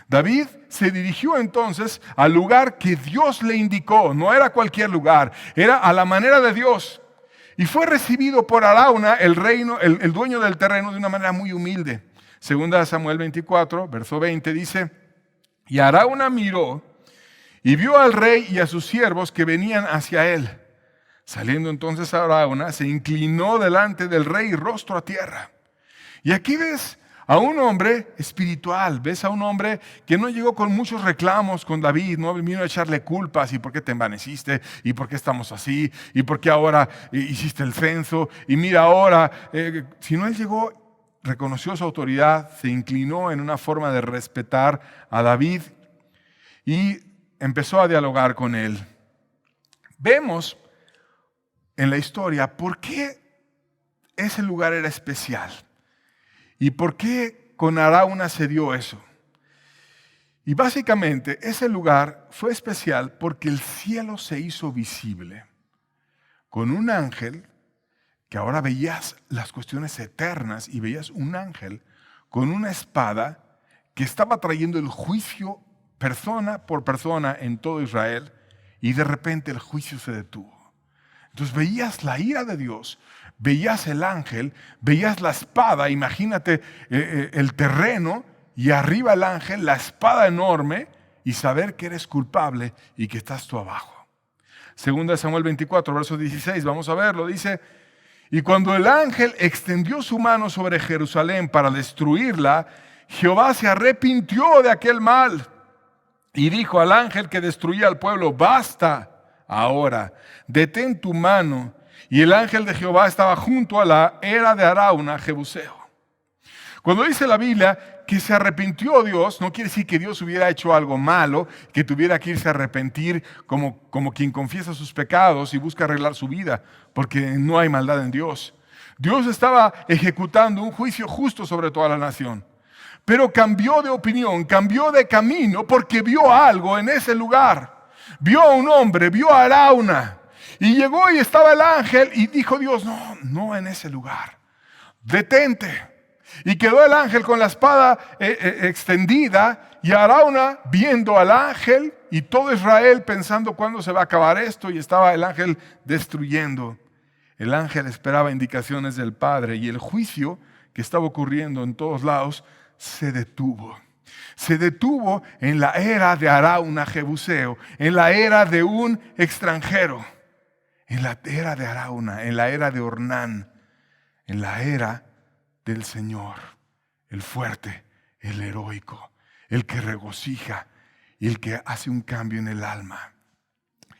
A: David se dirigió entonces al lugar que Dios le indicó. No era cualquier lugar, era a la manera de Dios. Y fue recibido por Arauna, el dueño del terreno, de una manera muy humilde. 2 Samuel 24, verso 20, dice: y Arauna miró y vio al rey y a sus siervos que venían hacia él. Saliendo entonces Arauna, se inclinó delante del rey rostro a tierra. Y aquí ves a un hombre espiritual, ves a un hombre que no llegó con muchos reclamos con David, no vino a echarle culpas, y por qué te envaneciste, y por qué estamos así, y por qué ahora hiciste el censo, y mira ahora, sino él llegó, reconoció su autoridad, se inclinó en una forma de respetar a David y empezó a dialogar con él. Vemos en la historia por qué ese lugar era especial. ¿Y por qué con Arauna se dio eso? Y básicamente ese lugar fue especial porque el cielo se hizo visible con un ángel, que ahora veías las cuestiones eternas y veías un ángel con una espada que estaba trayendo el juicio persona por persona en todo Israel, y de repente el juicio se detuvo. Entonces veías la ira de Dios, veías el ángel, veías la espada, imagínate el terreno y arriba el ángel, la espada enorme, y saber que eres culpable y que estás tú abajo. Segunda de Samuel 24, verso 16, vamos a verlo, dice: y cuando el ángel extendió su mano sobre Jerusalén para destruirla, Jehová se arrepintió de aquel mal y dijo al ángel que destruía al pueblo: basta. Ahora, detén tu mano. Y el ángel de Jehová estaba junto a la era de Arauna, Jebuseo. Cuando dice la Biblia que se arrepintió Dios, no quiere decir que Dios hubiera hecho algo malo, que tuviera que irse a arrepentir como quien confiesa sus pecados y busca arreglar su vida, porque no hay maldad en Dios. Dios estaba ejecutando un juicio justo sobre toda la nación. Pero cambió de opinión, cambió de camino, porque vio algo en ese lugar. Vio a un hombre, vio a Arauna, y llegó y estaba el ángel, y dijo Dios: no en ese lugar, detente. Y quedó el ángel con la espada extendida, y Arauna viendo al ángel, y todo Israel pensando cuándo se va a acabar esto, y estaba el ángel destruyendo. El ángel esperaba indicaciones del Padre, y el juicio que estaba ocurriendo en todos lados se detuvo. Se detuvo en la era de Arauna, Jebuseo, en la era de un extranjero, en la era de Arauna, en la era de Ornán, en la era del Señor, el fuerte, el heroico, el que regocija y el que hace un cambio en el alma.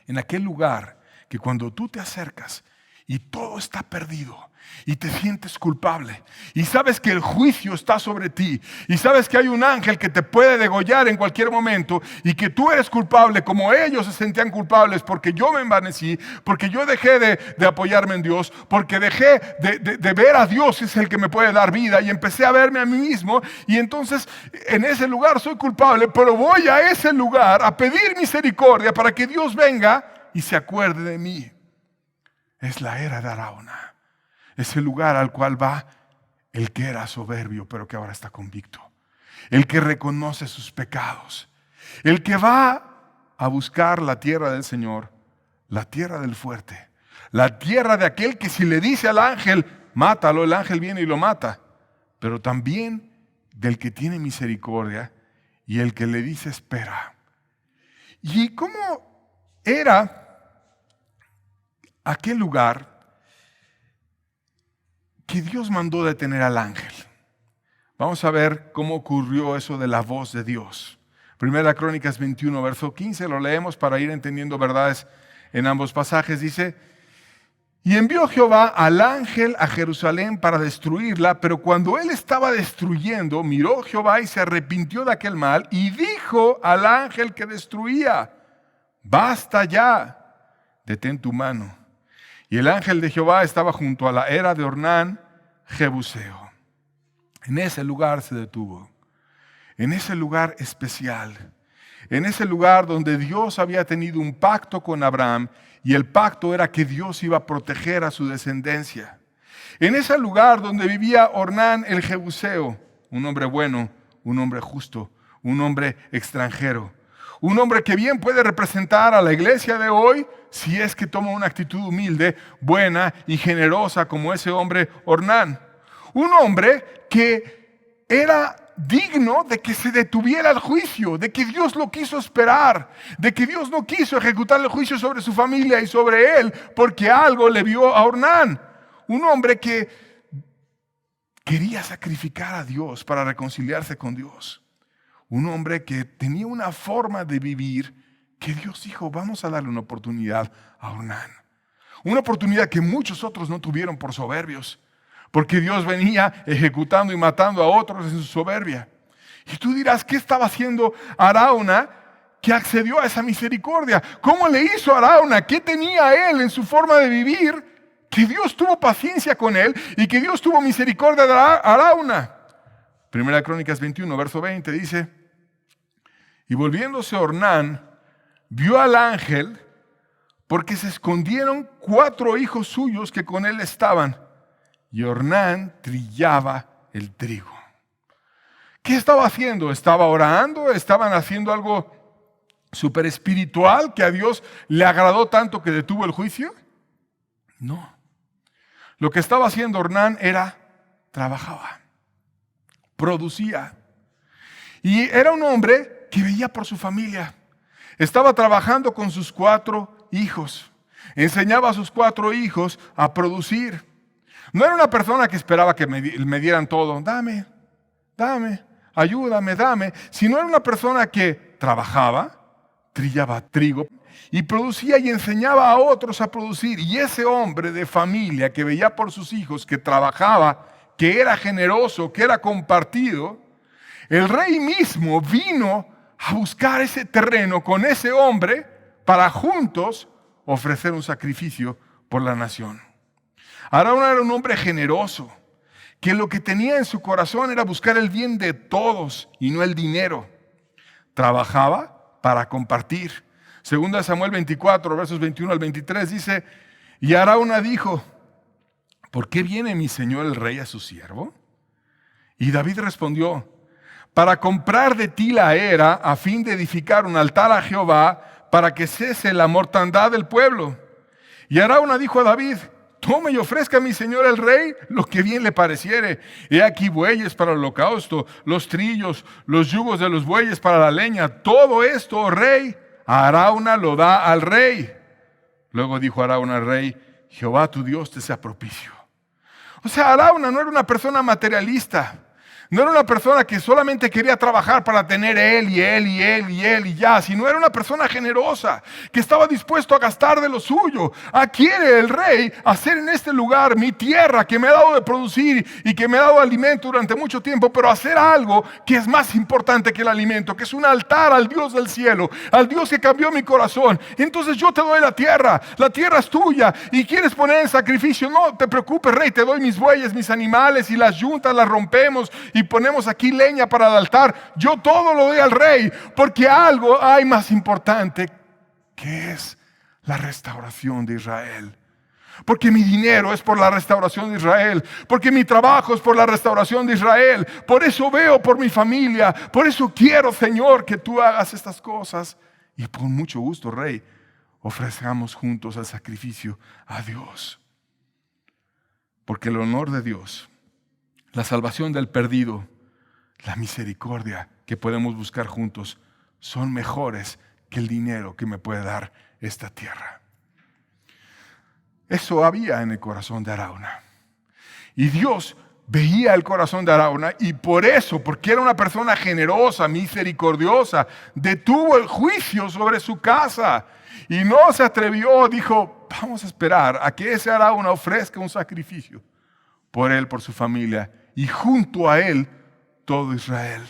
A: En aquel lugar que cuando tú te acercas y todo está perdido, y te sientes culpable, y sabes que el juicio está sobre ti, y sabes que hay un ángel que te puede degollar en cualquier momento, y que tú eres culpable como ellos se sentían culpables, porque yo me envanecí, porque yo dejé de apoyarme en Dios, porque dejé de ver a Dios, que es el que me puede dar vida, y empecé a verme a mí mismo, y entonces en ese lugar soy culpable, pero voy a ese lugar a pedir misericordia para que Dios venga y se acuerde de mí. Es la era de Arauna. Es el lugar al cual va el que era soberbio, pero que ahora está convicto. El que reconoce sus pecados. El que va a buscar la tierra del Señor, la tierra del fuerte. La tierra de aquel que si le dice al ángel, mátalo, el ángel viene y lo mata. Pero también del que tiene misericordia y el que le dice, espera. ¿Y cómo era aquel lugar que Dios mandó detener al ángel? Vamos a ver cómo ocurrió eso de la voz de Dios. Primera Crónicas 21, verso 15, lo leemos para ir entendiendo verdades en ambos pasajes. Dice: y envió Jehová al ángel a Jerusalén para destruirla, pero cuando él estaba destruyendo, miró Jehová y se arrepintió de aquel mal, y dijo al ángel que destruía, basta ya, detén tu mano. Y el ángel de Jehová estaba junto a la era de Ornán, Jebuseo. En ese lugar se detuvo, en ese lugar especial, en ese lugar donde Dios había tenido un pacto con Abraham, y el pacto era que Dios iba a proteger a su descendencia. En ese lugar donde vivía Ornán el Jebuseo, un hombre bueno, un hombre justo, un hombre extranjero. Un hombre que bien puede representar a la iglesia de hoy si es que toma una actitud humilde, buena y generosa como ese hombre Ornán. Un hombre que era digno de que se detuviera el juicio, de que Dios lo quiso esperar, de que Dios no quiso ejecutar el juicio sobre su familia y sobre él, porque algo le vio a Ornán, un hombre que quería sacrificar a Dios para reconciliarse con Dios. Un hombre que tenía una forma de vivir que Dios dijo, vamos a darle una oportunidad a Ornán. Una oportunidad que muchos otros no tuvieron por soberbios. Porque Dios venía ejecutando y matando a otros en su soberbia. Y tú dirás, ¿qué estaba haciendo Arauna que accedió a esa misericordia? ¿Cómo le hizo Arauna? ¿Qué tenía él en su forma de vivir? Que Dios tuvo paciencia con él y que Dios tuvo misericordia de Arauna. Primera Crónicas 21, verso 20 dice, y volviéndose Ornán, vio al ángel porque se escondieron 4 hijos suyos que con él estaban. Y Ornán trillaba el trigo. ¿Qué estaba haciendo? ¿Estaba orando? ¿Estaban haciendo algo súper espiritual que a Dios le agradó tanto que detuvo el juicio? No. Lo que estaba haciendo Ornán era, trabajaba, producía. Y era un hombre que veía por su familia. Estaba trabajando con sus 4 hijos. Enseñaba a sus 4 hijos a producir. No era una persona que esperaba que me dieran todo. Dame, ayúdame, dame. Sino era una persona que trabajaba, trillaba trigo y producía y enseñaba a otros a producir. Y ese hombre de familia que veía por sus hijos, que trabajaba, que era generoso, que era compartido, el rey mismo vino a buscar ese terreno con ese hombre para juntos ofrecer un sacrificio por la nación. Arauna era un hombre generoso, que lo que tenía en su corazón era buscar el bien de todos y no el dinero. Trabajaba para compartir. Segunda Samuel 24, versos 21 al 23 dice, y Arauna dijo, ¿por qué viene mi señor el rey a su siervo? Y David respondió, para comprar de ti la era a fin de edificar un altar a Jehová para que cese la mortandad del pueblo. Y Arauna dijo a David, tome y ofrezca a mi señor el rey lo que bien le pareciere. He aquí bueyes para el holocausto, los trillos, los yugos de los bueyes para la leña. Todo esto, oh rey, Arauna lo da al rey. Luego dijo Arauna al rey, Jehová tu Dios te sea propicio. O sea, Arauna no era una persona materialista. No era una persona que solamente quería trabajar para tener él y ya, sino era una persona generosa, que estaba dispuesto a gastar de lo suyo. Quiere el rey hacer en este lugar mi tierra que me ha dado de producir y que me ha dado alimento durante mucho tiempo, pero hacer algo que es más importante que el alimento, que es un altar al Dios del cielo, al Dios que cambió mi corazón. Entonces yo te doy la tierra es tuya y quieres poner en sacrificio, no te preocupes, rey, te doy mis bueyes, mis animales y las yuntas las rompemos y ponemos aquí leña para el altar. Yo todo lo doy al rey, porque algo hay más importante, que es la restauración de Israel. Porque mi dinero es por la restauración de Israel, porque mi trabajo es por la restauración de Israel. Por eso veo por mi familia, por eso quiero, Señor, que tú hagas estas cosas. Y con mucho gusto, rey, ofrezcamos juntos el sacrificio a Dios. Porque el honor de Dios, la salvación del perdido, la misericordia que podemos buscar juntos son mejores que el dinero que me puede dar esta tierra. Eso había en el corazón de Arauna. Y Dios veía el corazón de Arauna y por eso, porque era una persona generosa, misericordiosa, detuvo el juicio sobre su casa y no se atrevió, dijo, vamos a esperar a que ese Arauna ofrezca un sacrificio por él, por su familia y junto a él todo Israel.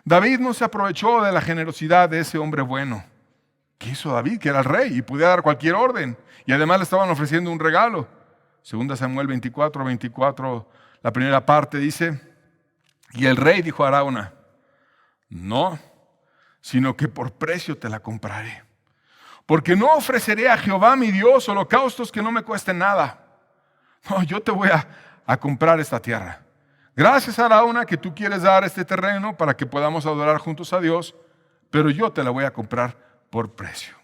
A: David no se aprovechó de la generosidad de ese hombre bueno. ¿Qué hizo David? Que era el rey y podía dar cualquier orden. Y además le estaban ofreciendo un regalo. Segunda Samuel 24, la primera parte dice, y el rey dijo a Arauna, no, sino que por precio te la compraré. Porque no ofreceré a Jehová mi Dios holocaustos que no me cuesten nada. No, yo te voy a comprar esta tierra. Gracias, Arauna, que tú quieres dar este terreno para que podamos adorar juntos a Dios, pero yo te la voy a comprar por precio.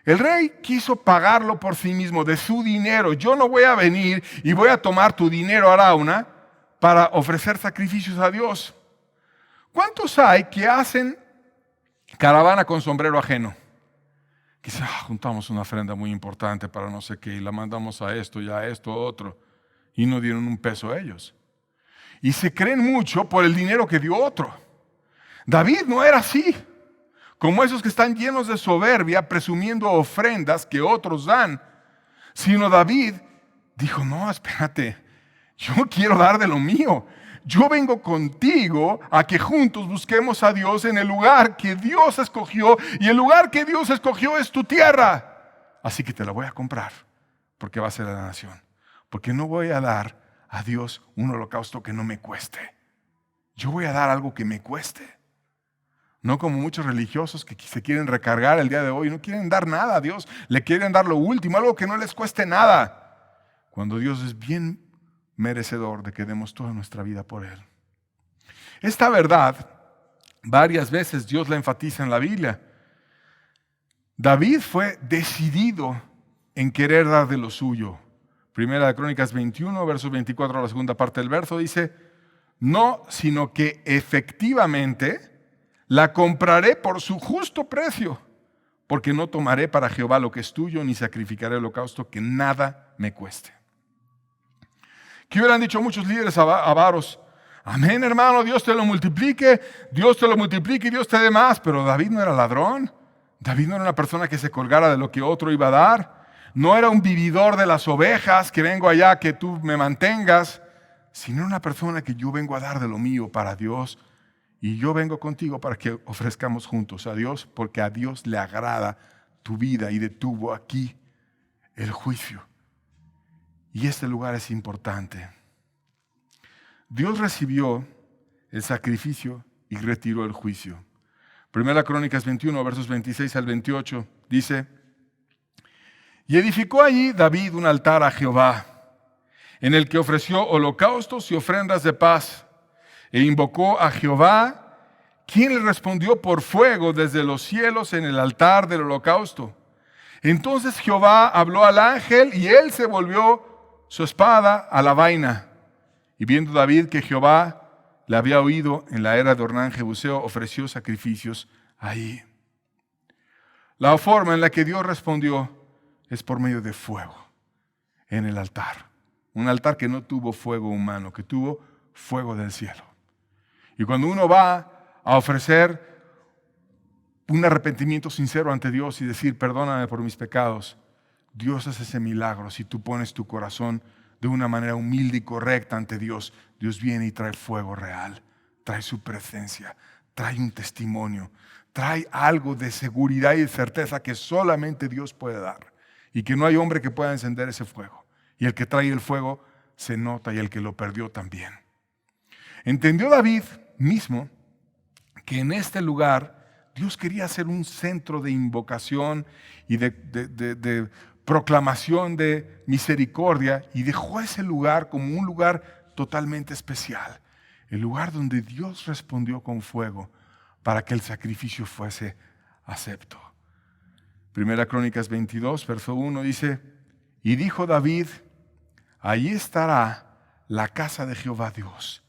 A: El rey quiso pagarlo por sí mismo, de su dinero. Yo no voy a venir y voy a tomar tu dinero, Arauna, para ofrecer sacrificios a Dios. ¿Cuántos hay que hacen caravana con sombrero ajeno? Quizá juntamos una ofrenda muy importante para no sé qué y la mandamos a esto y a esto, a otro, y no dieron un peso a ellos. Y se creen mucho por el dinero que dio otro. David no era así, como esos que están llenos de soberbia, presumiendo ofrendas que otros dan, sino David dijo, no, espérate, yo quiero dar de lo mío. Yo vengo contigo a que juntos busquemos a Dios en el lugar que Dios escogió, y el lugar que Dios escogió es tu tierra. Así que te la voy a comprar, porque va a ser la nación. Porque no voy a dar a Dios un holocausto que no me cueste. Yo voy a dar algo que me cueste. No como muchos religiosos que se quieren recargar el día de hoy, no quieren dar nada a Dios, le quieren dar lo último, algo que no les cueste nada. Cuando Dios es bien merecedor de que demos toda nuestra vida por Él. Esta verdad, varias veces Dios la enfatiza en la Biblia. David fue decidido en querer dar de lo suyo. Primera de Crónicas 21, versos 24 a la segunda parte del verso, dice, no, sino que efectivamente la compraré por su justo precio, porque no tomaré para Jehová lo que es tuyo, ni sacrificaré holocausto que nada me cueste. ¿Qué hubieran dicho muchos líderes avaros? Amén, hermano, Dios te lo multiplique y Dios te dé más. Pero David no era ladrón. David no era una persona que se colgara de lo que otro iba a dar. No era un vividor de las ovejas que vengo allá que tú me mantengas, sino una persona que yo vengo a dar de lo mío para Dios. Y yo vengo contigo para que ofrezcamos juntos a Dios, porque a Dios le agrada tu vida y detuvo aquí el juicio. Y este lugar es importante. Dios recibió el sacrificio y retiró el juicio. Primera Crónicas 21, versos 26 al 28, dice, y edificó allí David un altar a Jehová, en el que ofreció holocaustos y ofrendas de paz, e invocó a Jehová, quien le respondió por fuego desde los cielos en el altar del holocausto. Entonces Jehová habló al ángel y él se volvió su espada a la vaina. Y viendo David que Jehová le había oído en la era de Ornán Jebuseo, ofreció sacrificios ahí. La forma en la que Dios respondió es por medio de fuego en el altar. Un altar que no tuvo fuego humano, que tuvo fuego del cielo. Y cuando uno va a ofrecer un arrepentimiento sincero ante Dios y decir, perdóname por mis pecados, Dios hace ese milagro. Si tú pones tu corazón de una manera humilde y correcta ante Dios, Dios viene y trae fuego real, trae su presencia, trae un testimonio, trae algo de seguridad y de certeza que solamente Dios puede dar y que no hay hombre que pueda encender ese fuego. Y el que trae el fuego se nota y el que lo perdió también. Entendió David mismo que en este lugar Dios quería ser un centro de invocación y de proclamación de misericordia, y dejó ese lugar como un lugar totalmente especial, el lugar donde Dios respondió con fuego para que el sacrificio fuese acepto. Primera Crónicas 22, verso 1 dice, y dijo David, allí estará la casa de Jehová Dios,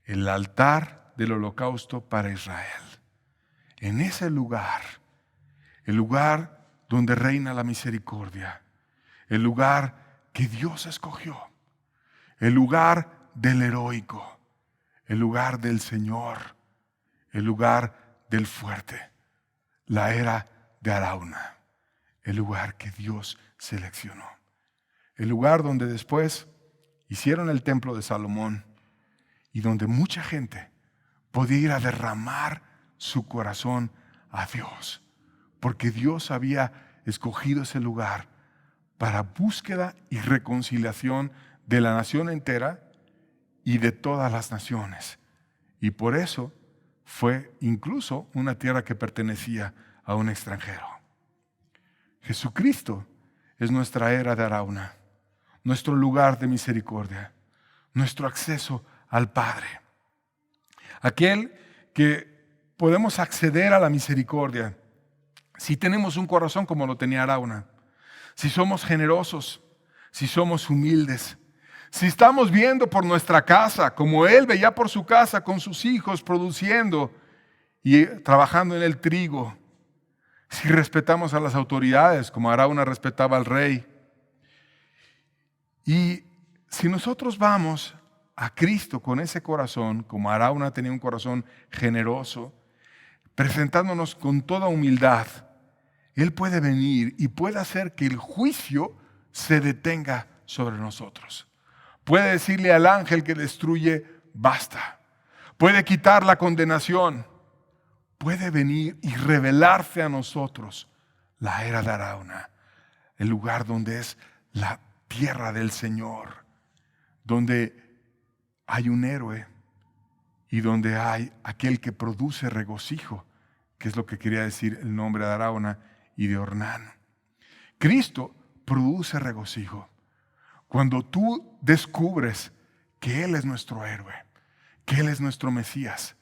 A: el altar del holocausto para Israel. En ese lugar, el lugar donde reina la misericordia, el lugar que Dios escogió, el lugar del heroico, el lugar del Señor, el lugar del fuerte, la era de Arauna, el lugar que Dios seleccionó, el lugar donde después hicieron el templo de Salomón y donde mucha gente podía ir a derramar su corazón a Dios, porque Dios había escogido ese lugar para búsqueda y reconciliación de la nación entera y de todas las naciones. Y por eso fue incluso una tierra que pertenecía a un extranjero. Jesucristo es nuestra era de Arauna, nuestro lugar de misericordia, nuestro acceso al Padre. Aquel que podemos acceder a la misericordia si tenemos un corazón como lo tenía Arauna, si somos generosos, si somos humildes, si estamos viendo por nuestra casa, como Él veía por su casa con sus hijos produciendo y trabajando en el trigo, si respetamos a las autoridades, como Arauna respetaba al rey, y si nosotros vamos a Cristo con ese corazón, como Arauna tenía un corazón generoso, presentándonos con toda humildad, Él puede venir y puede hacer que el juicio se detenga sobre nosotros. Puede decirle al ángel que destruye, basta. Puede quitar la condenación. Puede venir y revelarse a nosotros la era de Arauna, el lugar donde es la tierra del Señor, donde hay un héroe y donde hay aquel que produce regocijo, que es lo que quería decir el nombre de Arauna y de Ornán. Cristo produce regocijo cuando tú descubres que Él es nuestro héroe, que Él es nuestro Mesías,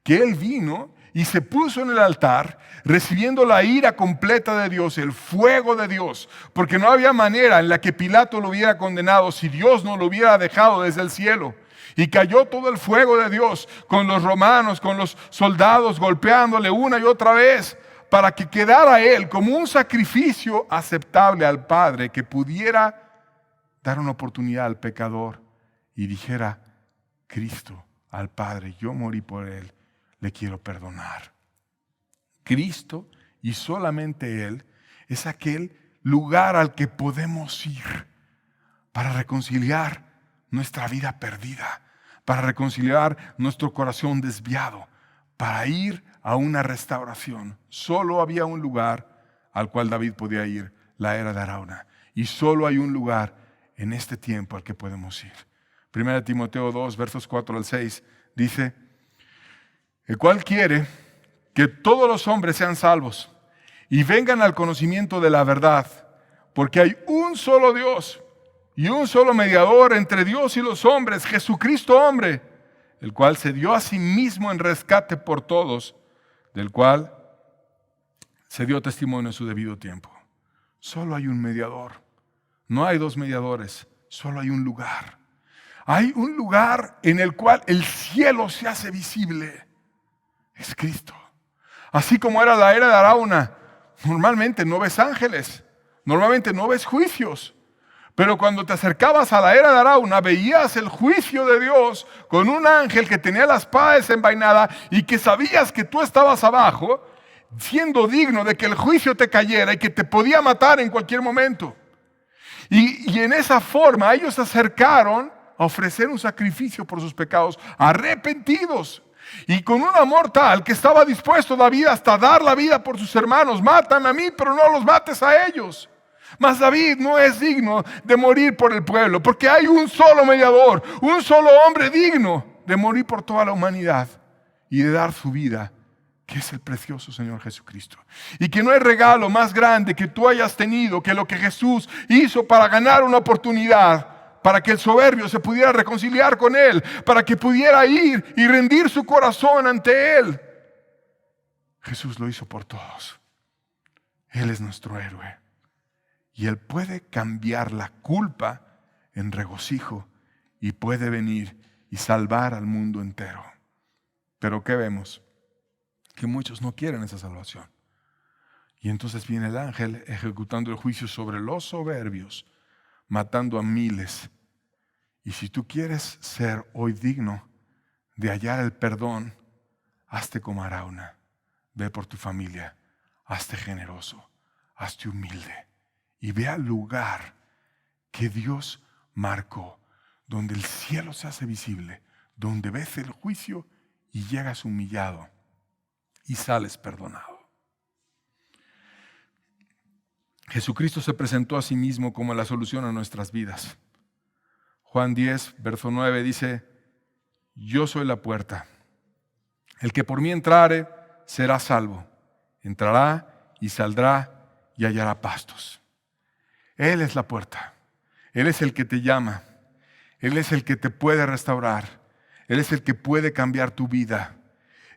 A: que Él vino y se puso en el altar recibiendo la ira completa de Dios, el fuego de Dios, porque no había manera en la que Pilato lo hubiera condenado si Dios no lo hubiera dejado desde el cielo. Y cayó todo el fuego de Dios con los romanos, con los soldados golpeándole una y otra vez para que quedara Él como un sacrificio aceptable al Padre, que pudiera dar una oportunidad al pecador y dijera, Cristo al Padre, yo morí por Él, le quiero perdonar. Cristo y solamente Él es aquel lugar al que podemos ir para reconciliar nuestra vida perdida, para reconciliar nuestro corazón desviado, para ir a una restauración. Solo había un lugar al cual David podía ir, la era de Arauna. Y solo hay un lugar en este tiempo al que podemos ir. 1 Timoteo 2, versos 4 al 6, dice, el cual quiere que todos los hombres sean salvos y vengan al conocimiento de la verdad, porque hay un solo Dios y un solo mediador entre Dios y los hombres, Jesucristo hombre, el cual se dio a sí mismo en rescate por todos, del cual se dio testimonio en su debido tiempo. Solo hay un mediador, no hay dos mediadores, solo hay un lugar. Hay un lugar en el cual el cielo se hace visible, es Cristo. Así como era la era de Arauna, normalmente no ves ángeles, normalmente no ves juicios. Pero cuando te acercabas a la era de Arauna, veías el juicio de Dios con un ángel que tenía la espada desenvainada y que sabías que tú estabas abajo, siendo digno de que el juicio te cayera y que te podía matar en cualquier momento. Y en esa forma ellos se acercaron a ofrecer un sacrificio por sus pecados, arrepentidos. Y con un amor tal que estaba dispuesto David hasta dar la vida por sus hermanos. Mátame a mí, pero no los mates a ellos. Mas David no es digno de morir por el pueblo, porque hay un solo mediador, un solo hombre digno de morir por toda la humanidad y de dar su vida, que es el precioso Señor Jesucristo. Y que no hay regalo más grande que tú hayas tenido que lo que Jesús hizo para ganar una oportunidad, para que el soberbio se pudiera reconciliar con Él, para que pudiera ir y rendir su corazón ante Él. Jesús lo hizo por todos. Él es nuestro héroe. Y Él puede cambiar la culpa en regocijo y puede venir y salvar al mundo entero. Pero ¿qué vemos? Que muchos no quieren esa salvación. Y entonces viene el ángel ejecutando el juicio sobre los soberbios, matando a miles. Y si tú quieres ser hoy digno de hallar el perdón, hazte como Arauna. Ve por tu familia, hazte generoso, hazte humilde. Y ve al lugar que Dios marcó, donde el cielo se hace visible, donde ves el juicio y llegas humillado y sales perdonado. Jesucristo se presentó a sí mismo como la solución a nuestras vidas. Juan 10, verso 9 dice, yo soy la puerta. El que por mí entrare será salvo. Entrará y saldrá y hallará pastos. Él es la puerta. Él es el que te llama. Él es el que te puede restaurar. Él es el que puede cambiar tu vida.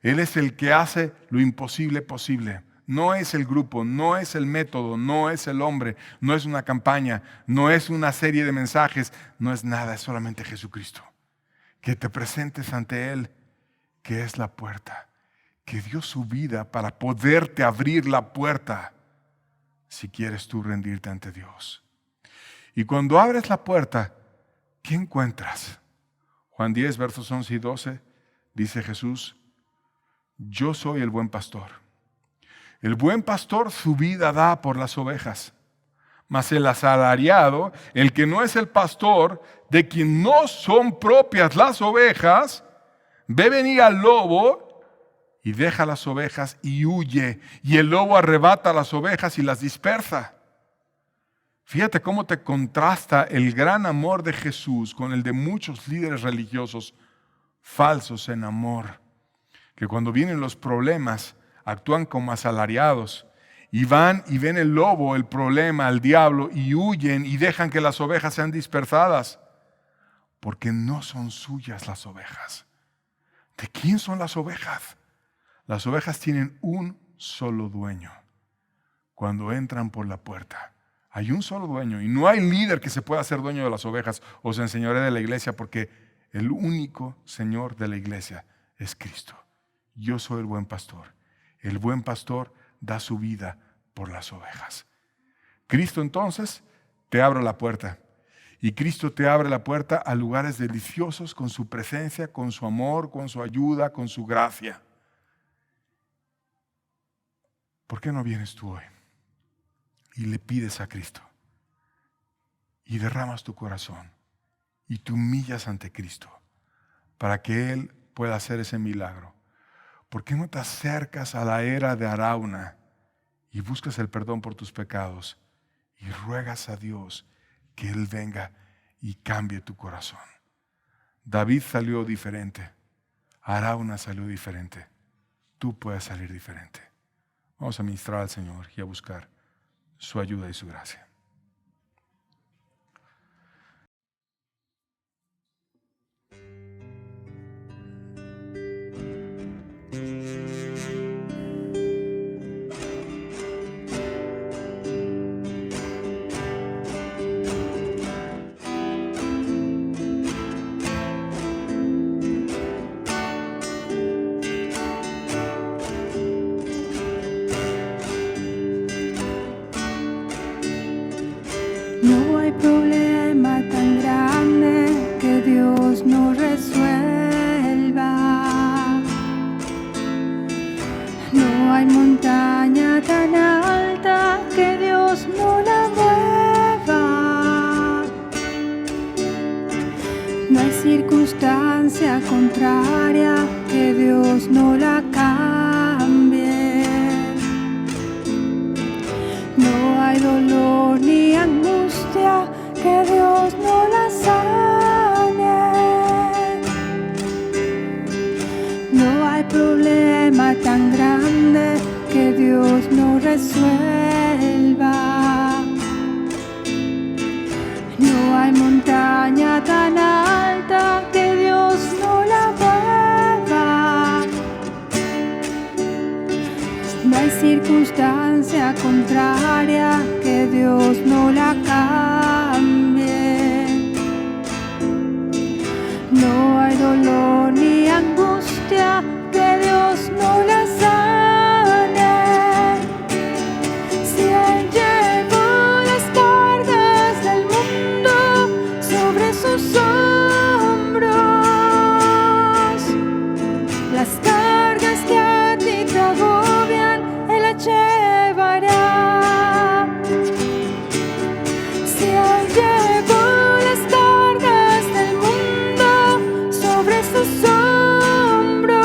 A: Él es el que hace lo imposible posible. no es el grupo, no es el método, no es el hombre, no es una campaña, no es una serie de mensajes, no es nada, es solamente Jesucristo. Que te presentes ante Él, que es la puerta, que dio su vida para poderte abrir la puerta si quieres tú rendirte ante Dios. Y cuando abres la puerta, ¿qué encuentras? Juan 10, versos 11 y 12, dice Jesús: yo soy el buen pastor. El buen pastor su vida da por las ovejas. Mas el asalariado, el que no es el pastor, de quien no son propias las ovejas, ve venir al lobo y deja las ovejas y huye. Y el lobo arrebata las ovejas y las dispersa. Fíjate cómo te contrasta el gran amor de Jesús con el de muchos líderes religiosos falsos en amor, que cuando vienen los problemas actúan como asalariados y van y ven el lobo, el problema, al diablo, y huyen y dejan que las ovejas sean dispersadas, porque no son suyas las ovejas. ¿De quién son las ovejas? Las ovejas tienen un solo dueño. Cuando entran por la puerta, hay un solo dueño y no hay líder que se pueda hacer dueño de las ovejas o se enseñoree de la iglesia, porque el único Señor de la iglesia es Cristo. Yo soy el buen pastor. El buen pastor da su vida por las ovejas. Cristo entonces te abre la puerta. Y Cristo te abre la puerta a lugares deliciosos con su presencia, con su amor, con su ayuda, con su gracia. ¿Por qué no vienes tú hoy y le pides a Cristo y derramas tu corazón y te humillas ante Cristo para que Él pueda hacer ese milagro? ¿Por qué no te acercas a la era de Arauna y buscas el perdón por tus pecados y ruegas a Dios que Él venga y cambie tu corazón? David salió diferente, Arauna salió diferente, tú puedes salir diferente. Vamos a ministrar al Señor y a buscar su ayuda y su gracia.
B: No hay problema tan grande que Dios no resuelva. No hay montaña tan alta que Dios no la mueva. No hay circunstancia contraria que Dios no la cambie. No hay dolor ni angustia que Dios no la sane. No hay problema tan grande que Dios no resuelva. No hay montaña tan alta que Dios no la mueva. No hay circunstancia contraria que Dios no la cambie. No hay dolor ni angustia que Dios no la sane. Si Él llevó las cargas del mundo sobre sus hombros, las cargas que a ti te agobian, Él las llevará. Si Él llevó las cargas del mundo sobre sus hombros,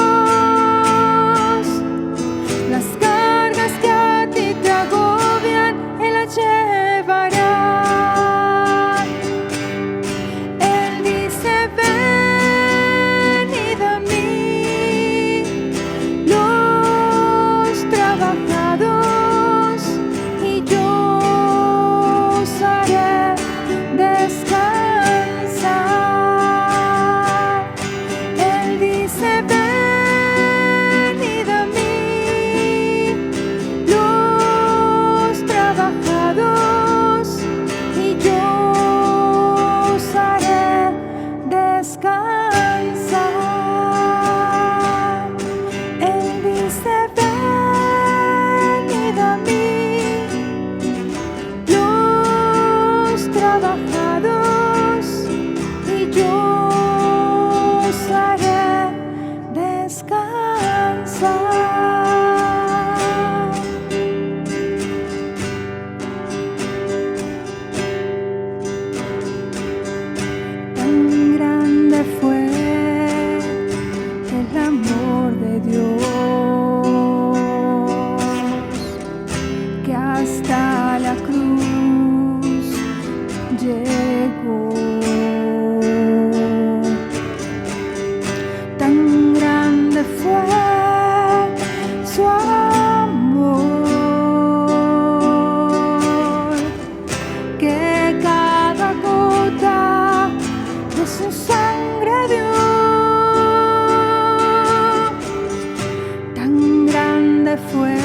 B: grande fue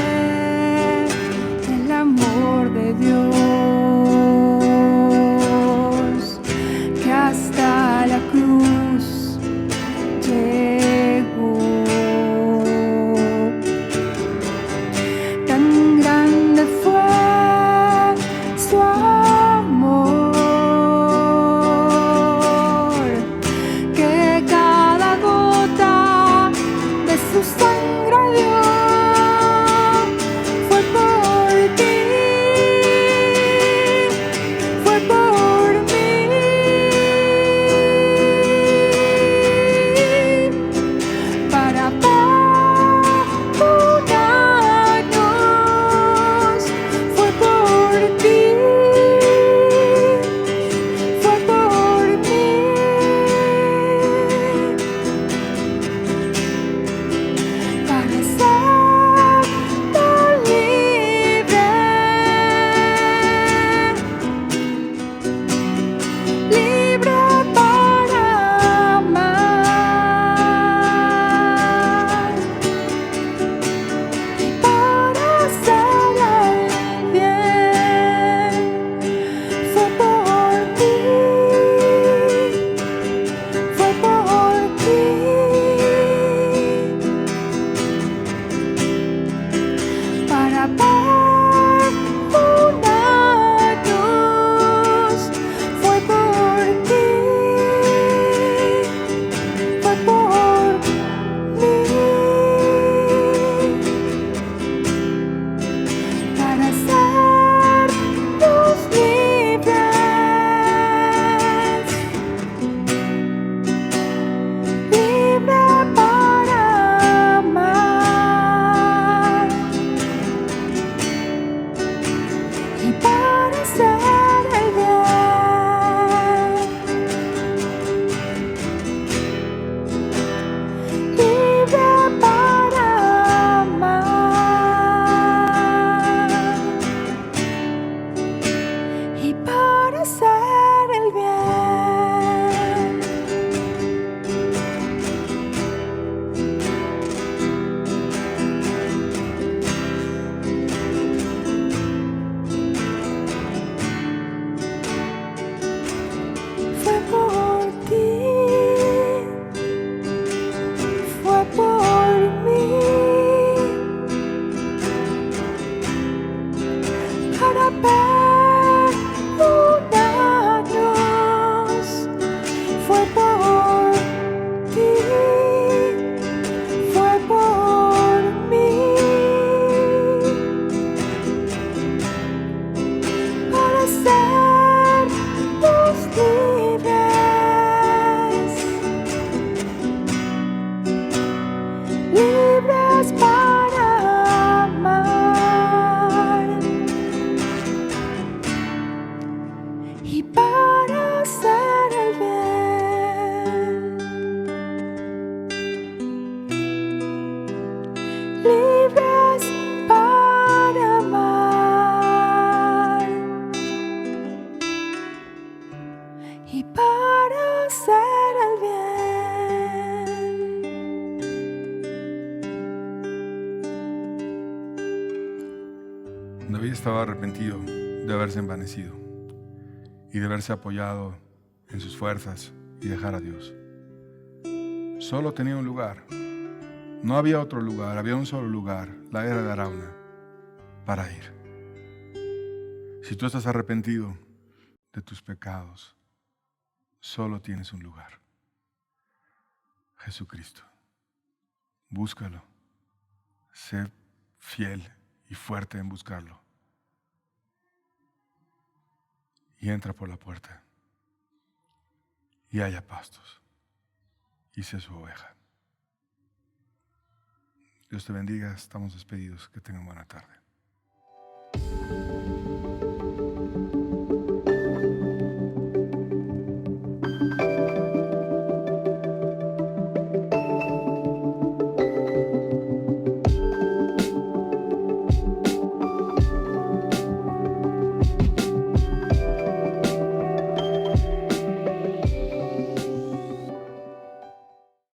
B: el amor de Dios, que hasta la cruz llegó. Tan grande fue su amor, que cada gota de su sangre dio. Fue por ti, fue por mí, para perdonarnos. Fue por ti, fue por mí, para ser libre, libre para amar y para hacer el bien. Fue por ti, fue por ti, para perdonarnos. Fue por ti, fue por mí, para hacernos libres, libre para amar y para hacer el bien. Libre para amar y para hacer el bien. Fue por ti, fue por mí, para perdonarnos. Fue por ti, fue por mí, para sernos libres, libres para amar y para hacer el bien. Libres para amar y para hacer el bien.
A: David estaba arrepentido de haberse envanecido y de haberse apoyado en sus fuerzas y dejar a Dios. Solo tenía un lugar. No había otro lugar, había un solo lugar, la era de Arauna, para ir. Si tú estás arrepentido de tus pecados, solo tienes un lugar: Jesucristo. Búscalo. Sé fiel y fuerte en buscarlo. Y entra por la puerta. Y haya pastos. Y sé su oveja. Dios te bendiga. Estamos despedidos. Que tengan buena tarde.